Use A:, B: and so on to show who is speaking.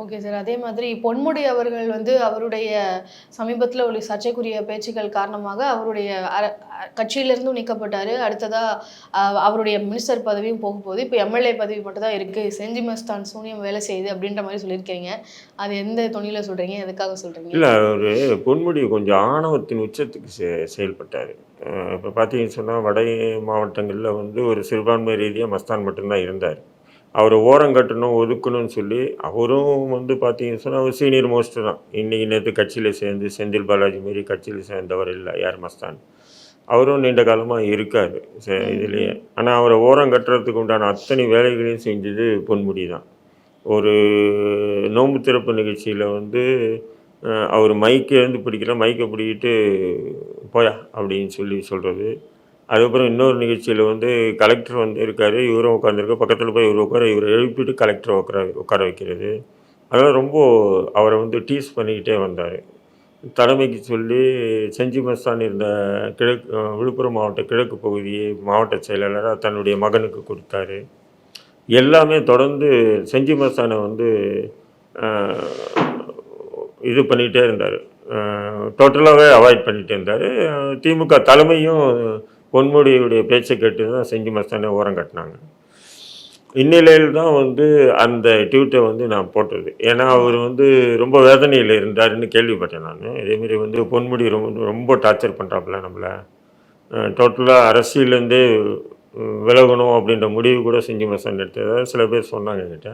A: Okay sir. அதே மாதிரி பொன்முடி அவர்கள் வந்து அவருடைய சமீபத்தில ஒரு சர்ச்சைக்குரிய பேச்சுக்கள் காரணமாக அவருடைய கட்சியிலிருந்தும் நீக்கப்பட்டாரு. அடுத்ததா அவருடைய மினிஸ்டர் பதவியும் போகப்போகுது. இப்போ எம்எல்ஏ பதவி மட்டும் தான் இருக்கு. செஞ்சி மஸ்தான் சூனியம் வேலை செய்யுது அப்படின்ற மாரி சொல்லியிருக்கிறீங்க. அது எந்த தொனியில சொல்றீங்க? எதுக்காக சொல்றீங்க?
B: இல்ல அவரு பொன்முடி கொஞ்சம் ஆணவத்தின் உச்சத்துக்கு செயல்பட்டாரு. இப்ப பார்த்தீங்கன்னு சொன்னா, வட மாவட்டங்கள்ல வந்து ஒரு சிறுபான்மை ரீதியா மஸ்தான் மட்டும் தான் இருந்தாரு. அவர ஓரங்கட்டணும், ஒதுக்கணும்னு சொல்லி அவரும் வந்து பார்த்தீங்கன்னு சொன்னா, அவர் சீனியர் மோஸ்ட் தான். இன்னைக்கு நேத்து கட்சியில சேர்ந்து செந்தில் பாலாஜி மாரி கட்சியில சேர்ந்தவர் இல்ல யார் மஸ்தான். அவரும் நீண்ட காலமா இருக்காரு இதுலயே. ஆனா அவர ஓரங்கட்டுறதுக்கு உண்டான அத்தனை வேலைகளையும் செஞ்சது பொன்முடி தான். ஒரு நோன்பு திறப்பு நிகழ்ச்சியில வந்து அவர் மைக்க பிடிக்கல. மைக்க பிடிக்கிட்டு போயா அப்படின்னு சொல்றது. அதுக்கப்புறம் இன்னொரு நிகழ்ச்சியில வந்து கலெக்டர் வந்து இருக்காரு. இவரும் உட்காந்துருக்கு. பக்கத்துல போய் இவரு உட்கார இவர எழுப்பிட்டு கலெக்டர உட்கார வைக்கிறது. அதெல்லாம் ரொம்ப அவர வந்து டீஸ் பண்ணிக்கிட்டே வந்தாரு. தலைமைக்கு சொல்லி செஞ்சி மஸ்தான் இருந்த விழுப்புரம் மாவட்ட கிழக்கு பகுதியை மாவட்ட செயலாளரா தன்னுடைய மகனுக்கு கொடுத்தாரு. எல்லாமே தொடர்ந்து செஞ்சி மஸ்தான வந்து இது பண்ணிகிட்டே இருந்தார். டோட்டலாகவே அவாய்ட் பண்ணிகிட்டே இருந்தார். திமுக தலைமையும் பொன்முடியுடைய பேச்சை கேட்டு தான் செஞ்சி மஸ்தானே ஓரம் கட்டினாங்க. இந்நிலையில் தான் வந்து அந்த ட்வீட்டை வந்து நான் போட்டது. ஏன்னா அவர் வந்து ரொம்ப வேதனையில் இருந்தாருன்னு கேள்விப்பட்டேன் நான். இதேமாரி வந்து பொன்முடி ரொம்ப டார்ச்சர் பண்ணுறாப்புல நம்மளை, டோட்டலாக அரசியலேருந்தே விலகணும் அப்படின்ற முடிவு கூட செஞ்சி மஸ்தான் எடுத்ததாக சில பேர் சொன்னாங்க என்கிட்ட.